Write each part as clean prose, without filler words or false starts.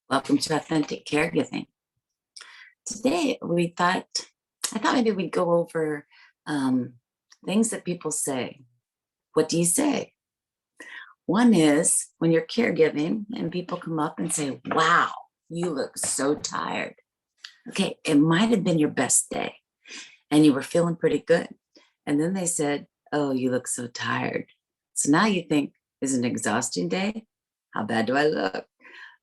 Welcome to Authentic Caregiving. Today, I thought maybe we'd go over um, things that people say. What do you say? One is when you're caregiving and people come up and say, wow, you look so tired. Okay, it might have been your best day and you were feeling pretty good. And then they said, oh, you look so tired. So now you think, is it an exhausting day? How bad do I look?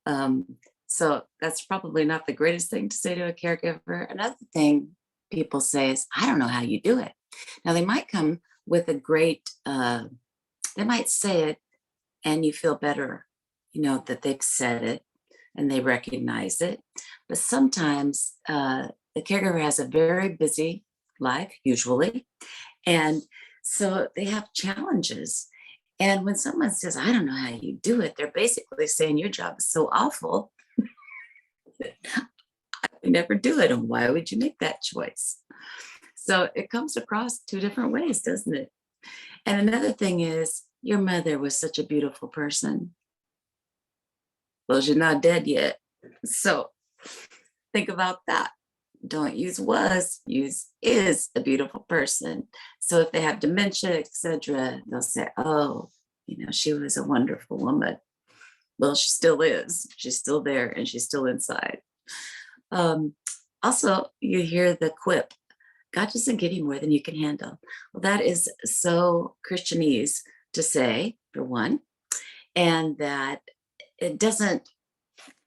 Um, so that's probably not the greatest thing to say to a caregiver. Another thing people say is, I don't know how you do it. Now, they might come with they might say it and you feel better, that they've said it and they recognize it. But sometimes the caregiver has a very busy life, usually. And so they have challenges. And when someone says, I don't know how you do it, they're basically saying your job is so awful. I would never do it. And why would you make that choice? So it comes across two different ways, doesn't it? And another thing is, your mother was such a beautiful person. Well, she's not dead yet. So think about that. Don't use was, use is a beautiful person. So if they have dementia, etc., they'll say, oh, she was a wonderful woman. Well, she still is. She's still there and she's still inside. Also, you hear the quip, God doesn't give you more than you can handle. Well, that is so Christianese to say, for one, and that it doesn't,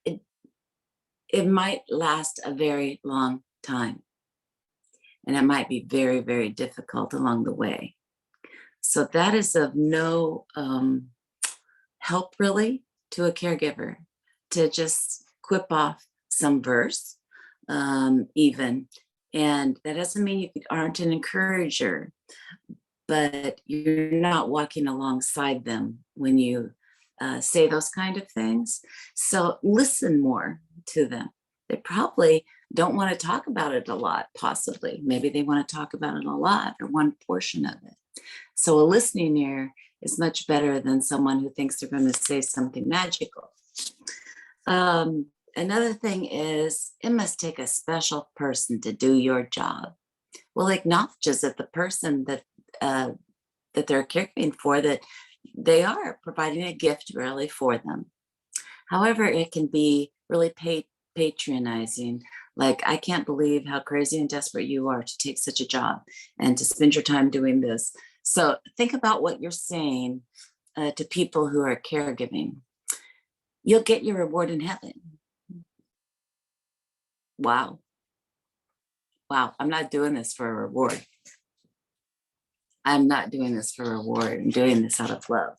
it might last a very long time. And it might be very, very difficult along the way. So that is of no help really to a caregiver to just quip off some verse even. And that doesn't mean you aren't an encourager, but you're not walking alongside them when you say those kind of things. So listen more to them. They probably don't want to talk about it a lot, possibly. Maybe they want to talk about it a lot or one portion of it. So a listening ear is much better than someone who thinks they're going to say something magical. Another thing is, it must take a special person to do your job. Well, acknowledges that the person that they're caring for, that they are providing a gift really for them. However, it can be really patronizing. Like, I can't believe how crazy and desperate you are to take such a job and to spend your time doing this. So think about what you're saying to people who are caregiving. You'll get your reward in heaven. Wow. Wow, I'm not doing this for a reward. I'm not doing this for a reward. I'm doing this out of love.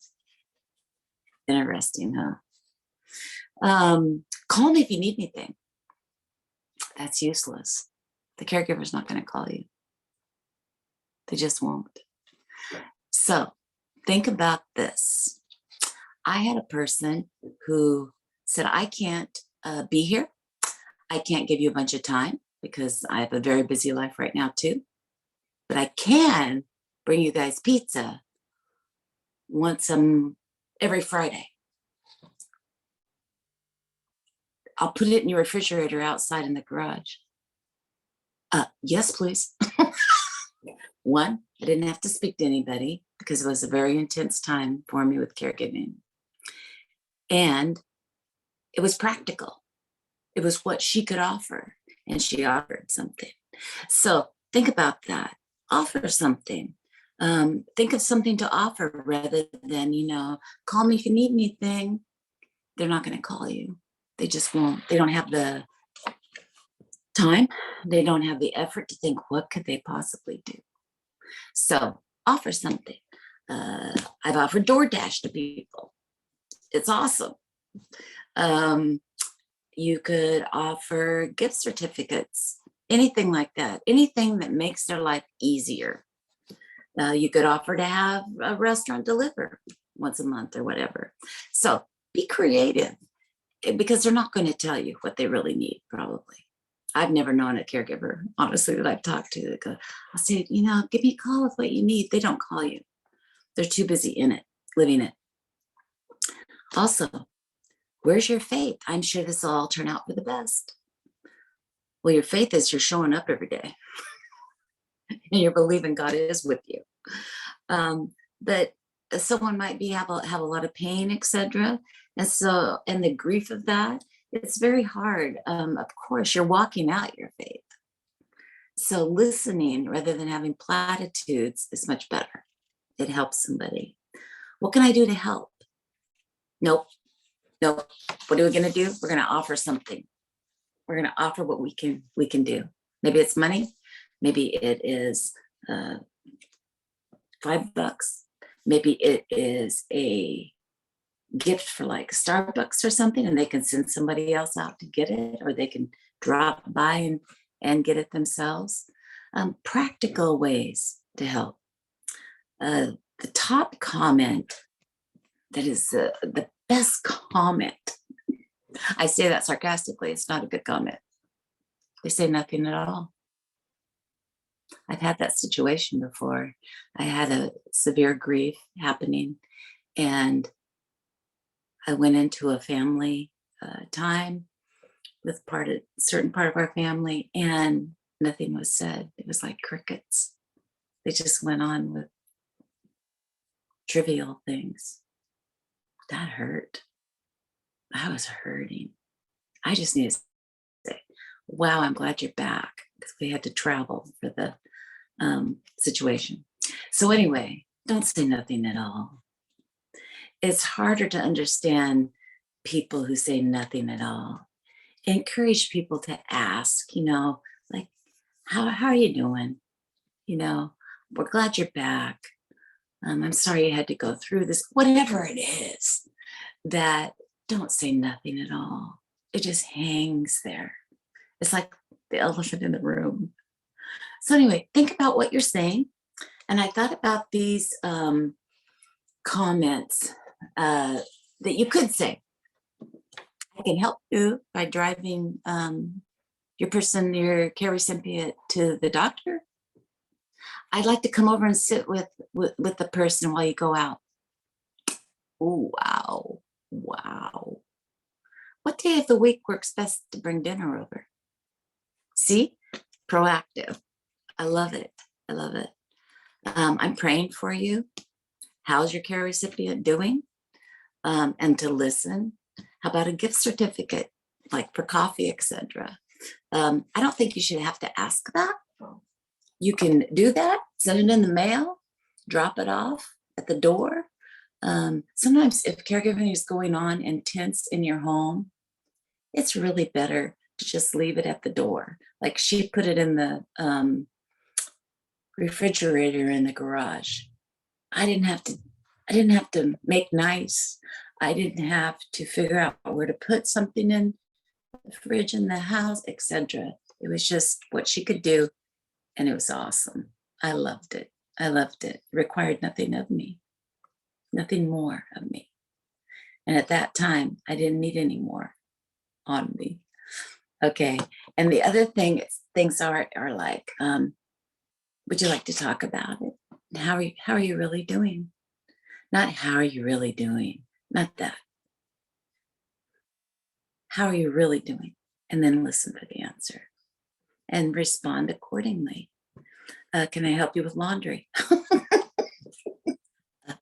Interesting, huh? Call me if you need anything. That's useless. The caregiver's not going to call you. They just won't. So think about this. I had a person who said, I can't be here. I can't give you a bunch of time because I have a very busy life right now too. But I can bring you guys pizza every Friday. I'll put it in your refrigerator outside in the garage. Yes, please. One, I didn't have to speak to anybody because it was a very intense time for me with caregiving. And it was practical. It was what she could offer, and she offered something. So think about that. Offer something. Think of something to offer rather than, call me if you need anything. They're not going to call you. They just won't. They don't have the time. They don't have the effort to think, what could they possibly do? So offer something. I've offered DoorDash to people. It's awesome. You could offer gift certificates, anything like that, anything that makes their life easier. You could offer to have a restaurant deliver once a month or whatever. So be creative, because they're not going to tell you what they really need, probably. I've never known a caregiver, honestly, that I've talked to. I'll say, give me a call with what you need. They don't call you. They're too busy in it, living it. Also, Where's your faith? I'm sure this will all turn out for the best. Well, your faith is you're showing up every day and you're believing God is with you. But someone might have a lot of pain, etc. And the grief of that, it's very hard. Of course, you're walking out your faith. So listening rather than having platitudes is much better. It helps somebody. What can I do to help? Nope. Nope. What are we going to do? We're going to offer something. We're going to offer what we can do. Maybe it's money. Maybe it is $5. Maybe it is a gift for like Starbucks or something, and they can send somebody else out to get it, or they can drop by and get it themselves. Practical ways to help. The top comment that is the best comment. I say that sarcastically. It's not a good comment. They say nothing at all. I've had that situation before. I had a severe grief happening, and I went into a family time with certain part of our family, and nothing was said. It was like crickets. They just went on with trivial things. That hurt. I was hurting. I just needed to say, wow, I'm glad you're back, because we had to travel for the situation. So anyway, don't say nothing at all. It's harder to understand people who say nothing at all. Encourage people to ask, like, how are you doing? We're glad you're back. I'm sorry you had to go through this, whatever it is. That don't say nothing at all. It just hangs there. It's like the elephant in the room. So anyway, think about what you're saying. And I thought about these comments that you could say. I can help you by driving your care recipient to the doctor. I'd like to come over and sit with the person while you go out. Oh, wow. Wow. What day of the week works best to bring dinner over? See? Proactive. I love it. I love it. I'm praying for you. How's your care recipient doing? And to listen. How about a gift certificate, like for coffee, etc.? I don't think you should have to ask that. You can do that, send it in the mail, drop it off at the door. Sometimes if caregiving is going on intense in your home, it's really better to just leave it at the door. Like she put it in the refrigerator in the garage. I didn't have to make nice. I didn't have to figure out where to put something in the fridge in the house, etc. It was just what she could do, and it was awesome. I loved it. I loved it. It required nothing of me, nothing more of me. And at that time, I didn't need any more on me. Okay. And the other things are like, would you like to talk about it? How are you really doing? Not how are you really doing? Not that. How are you really doing? And then listen for the answer and respond accordingly. Can I help you with laundry?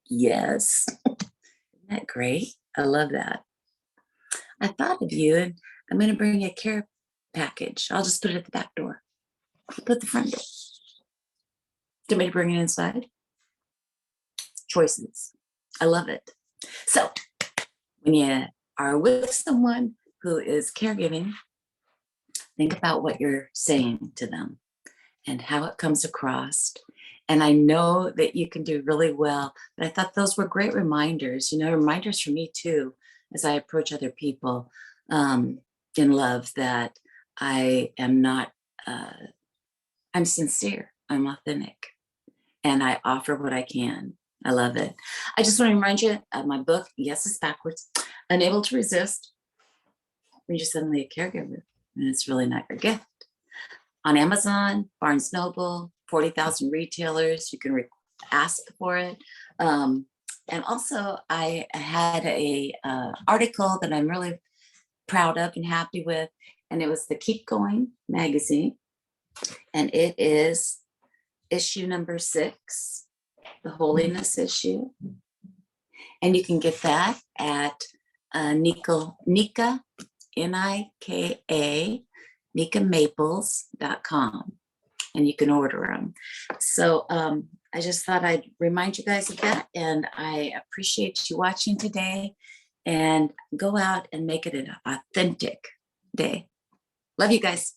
Yes. Isn't that great? I love that. I thought of you, and I'm going to bring you a care package. I'll just put it at the back door. Put the front door. Do you want me to bring it inside? Choices. I love it. So when you are with someone who is caregiving, think about what you're saying to them and how it comes across. And I know that you can do really well, but I thought those were great reminders, reminders for me too, as I approach other people in love, that I am not, I'm sincere, I'm authentic, and I offer what I can. I love it. I just want to remind you of my book, Yes, It's Backwards, Unable to Resist When You're Suddenly a Caregiver, and it's really not your gift. On Amazon, Barnes Noble, 40,000 retailers. You can ask for it. And also I had a article that I'm really proud of and happy with, and it was the Keep Going magazine, and it is issue number 6, the holiness issue. And you can get that at Nika, Nika, nikamaples.com, and you can order them. So I just thought I'd remind you guys of that, and I appreciate you watching today, and go out and make it an authentic day. Love you guys.